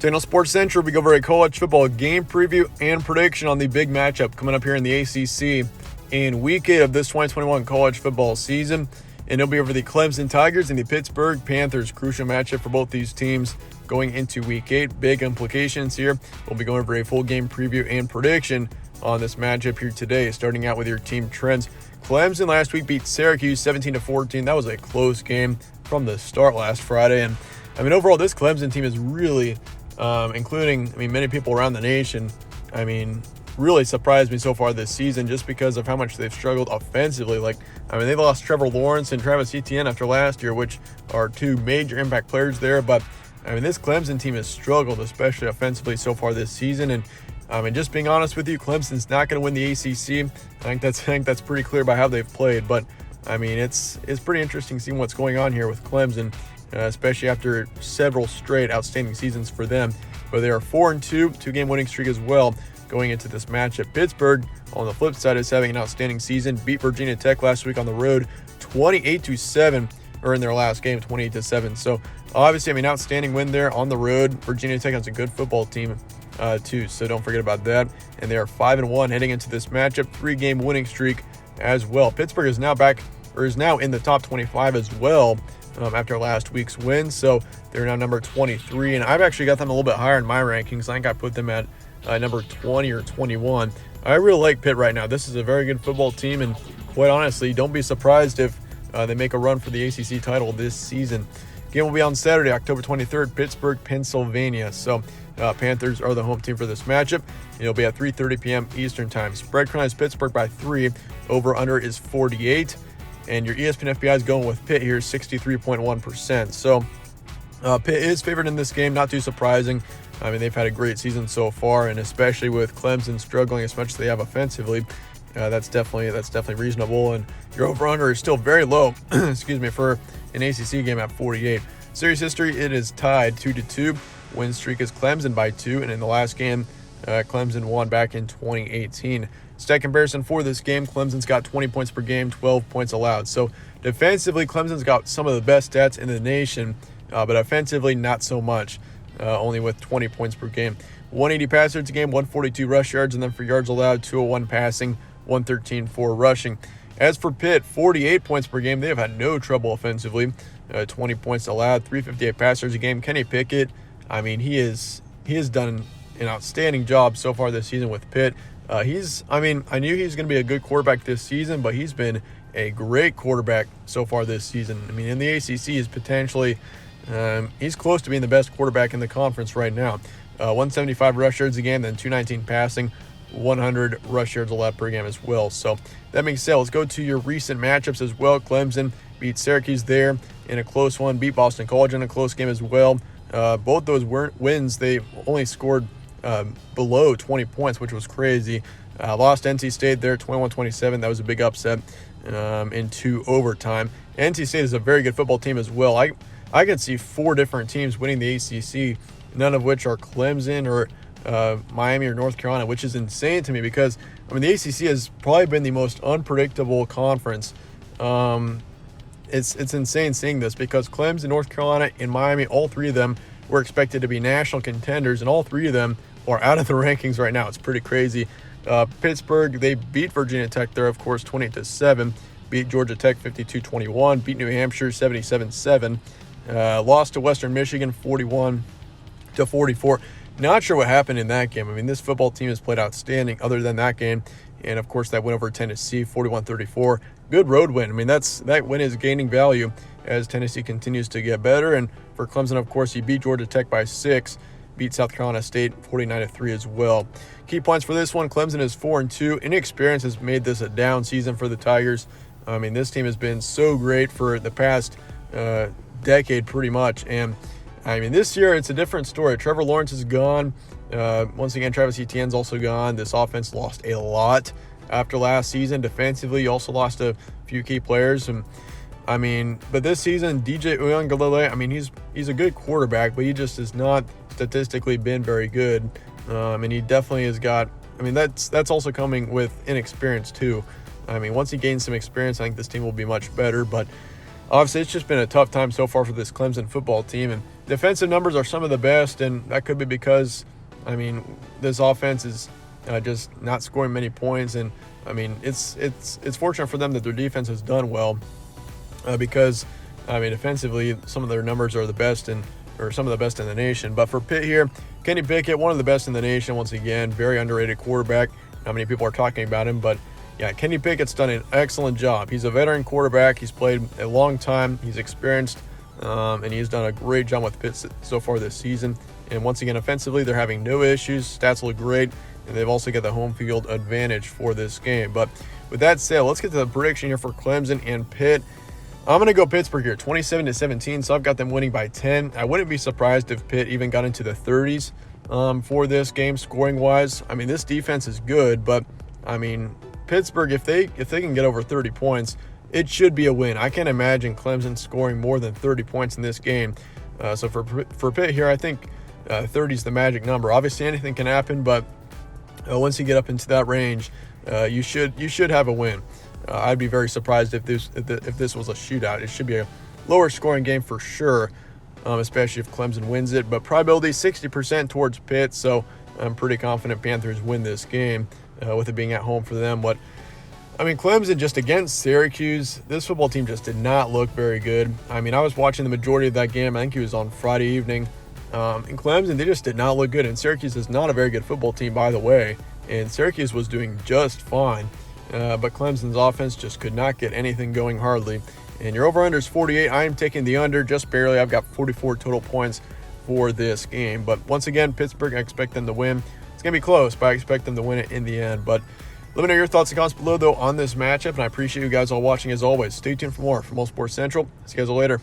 Today on Sports Central, we go over a college football game preview and prediction on the big matchup coming up here in the ACC in Week 8 of this 2021 college football season. And it'll be over the Clemson Tigers and the Pittsburgh Panthers. Crucial matchup for both these teams going into Week 8. Big implications here. We'll be going over a full game preview and prediction on this matchup here today, starting out with your team trends. Clemson last week beat Syracuse 17-14. That was a close game from the start last Friday. And overall, this Clemson team is really, including many people around the nation, really surprised me so far this season just because of how much they've struggled offensively. They lost Trevor Lawrence and Travis Etienne after last year, which are two major impact players there. But, this Clemson team has struggled, especially offensively so far this season. And, just being honest with you, Clemson's not going to win the ACC. I think that's pretty clear by how they've played. But, it's pretty interesting seeing what's going on here with Clemson, especially after several straight outstanding seasons for them. But they are 4-2, two-game winning streak as well going into this matchup. Pittsburgh, on the flip side, is having an outstanding season. Beat Virginia Tech last week on the road 28-7, or in their last game, 28-7. So, obviously, an outstanding win there on the road. Virginia Tech has a good football team, too, so don't forget about that. And they are 5-1 heading into this matchup, three-game winning streak as well. Pittsburgh is now in the top 25 as well after last week's win, so they're now number 23, and I've actually got them a little bit higher in my rankings. I think I put them at number 20 or 21. I really like Pitt right now. This is a very good football team, and quite honestly, don't be surprised if they make a run for the ACC title this season. Game will be on Saturday, October 23rd, Pittsburgh, Pennsylvania. So Panthers are the home team for this matchup. It'll be at 3:30 p.m. Eastern Time. Spread currently is Pittsburgh by 3. Over/under is 48. And your ESPN FPI is going with Pitt here, 63.1%. So Pitt is favored in this game, not too surprising. They've had a great season so far, and especially with Clemson struggling as much as they have offensively, that's definitely reasonable. And your over/under is still very low, for an ACC game at 48. Series history, it is tied 2-2. Win streak is Clemson by 2, and in the last game, Clemson won back in 2018. Stat comparison for this game, Clemson's got 20 points per game, 12 points allowed. So defensively, Clemson's got some of the best stats in the nation, but offensively, not so much, only with 20 points per game. 180 pass yards a game, 142 rush yards, and then for yards allowed, 201 passing, 113 for rushing. As for Pitt, 48 points per game. They have had no trouble offensively. 20 points allowed, 358 pass yards a game. Kenny Pickett, he has done an outstanding job so far this season with Pitt. I knew he was going to be a good quarterback this season, but he's been a great quarterback so far this season. In the ACC, he's potentially, he's close to being the best quarterback in the conference right now. 175 rush yards a game, then 219 passing, 100 rush yards allowed per game as well. So that makes sense. Let's go to your recent matchups as well. Clemson beat Syracuse there in a close one, beat Boston College in a close game as well. Both those wins, they only scored below 20 points, which was crazy. Lost NC State there, 21-27. That was a big upset into overtime. NC State is a very good football team as well. I could see 4 different teams winning the ACC, none of which are Clemson or Miami or North Carolina, which is insane to me because, the ACC has probably been the most unpredictable conference. It's insane seeing this because Clemson, North Carolina, and Miami, all 3 of them were expected to be national contenders, and all 3 of them are out of the rankings right now. It's pretty crazy. Pittsburgh, they beat Virginia Tech there, of course, 28-7. Beat Georgia Tech 52-21. Beat New Hampshire 77-7. Lost to Western Michigan 41-44. Not sure what happened in that game. This football team has played outstanding other than that game. And, of course, that win over Tennessee, 41-34. Good road win. That win is gaining value as Tennessee continues to get better. And for Clemson, of course, he beat Georgia Tech by 6. Beat South Carolina State 49-3 as well. Key points for this one, Clemson is 4-2. Inexperience has made this a down season for the Tigers. This team has been so great for the past decade pretty much. And, this year it's a different story. Trevor Lawrence is gone. Once again, Travis Etienne's also gone. This offense lost a lot after last season. Defensively, you also lost a few key players. And but this season, DJ Uiagalelei, he's a good quarterback, but he just has not statistically been very good. And he definitely has got, that's also coming with inexperience too. Once he gains some experience, I think this team will be much better. But obviously it's just been a tough time so far for this Clemson football team, and defensive numbers are some of the best, and that could be because, I mean, this offense is just not scoring many points, and I mean, it's fortunate for them that their defense has done well, because, I mean, defensively, some of their numbers are the best or some of the best in the nation. But for Pitt here, Kenny Pickett, one of the best in the nation, once again, very underrated quarterback. Not many people are talking about him, but yeah, Kenny Pickett's done an excellent job. He's a veteran quarterback. He's played a long time. He's experienced, and he's done a great job with Pitt so far this season. And once again, offensively, they're having no issues. Stats look great, and they've also got the home field advantage for this game. But with that said, let's get to the prediction here for Clemson and Pitt. I'm going to go Pittsburgh here, 27-17, so I've got them winning by 10. I wouldn't be surprised if Pitt even got into the 30s for this game scoring-wise. I mean, this defense is good, but, I mean, Pittsburgh, if they can get over 30 points, it should be a win. I can't imagine Clemson scoring more than 30 points in this game. So for Pitt here, I think 30 is the magic number. Obviously, anything can happen, but once you get up into that range, you should have a win. I'd be very surprised if this was a shootout. It should be a lower scoring game for sure, especially if Clemson wins it. But probability 60% towards Pitt, so I'm pretty confident Panthers win this game with it being at home for them. But I mean, Clemson just against Syracuse, this football team just did not look very good. I mean, I was watching the majority of that game. I think it was on Friday evening. In Clemson, they just did not look good. And Syracuse is not a very good football team, by the way. And Syracuse was doing just fine. But Clemson's offense just could not get anything going hardly. And your over-under is 48. I am taking the under just barely. I've got 44 total points for this game. But once again, Pittsburgh, I expect them to win. It's going to be close, but I expect them to win it in the end. But let me know your thoughts and comments below, though, on this matchup. And I appreciate you guys all watching as always. Stay tuned for more from All Sports Central. See you guys all later.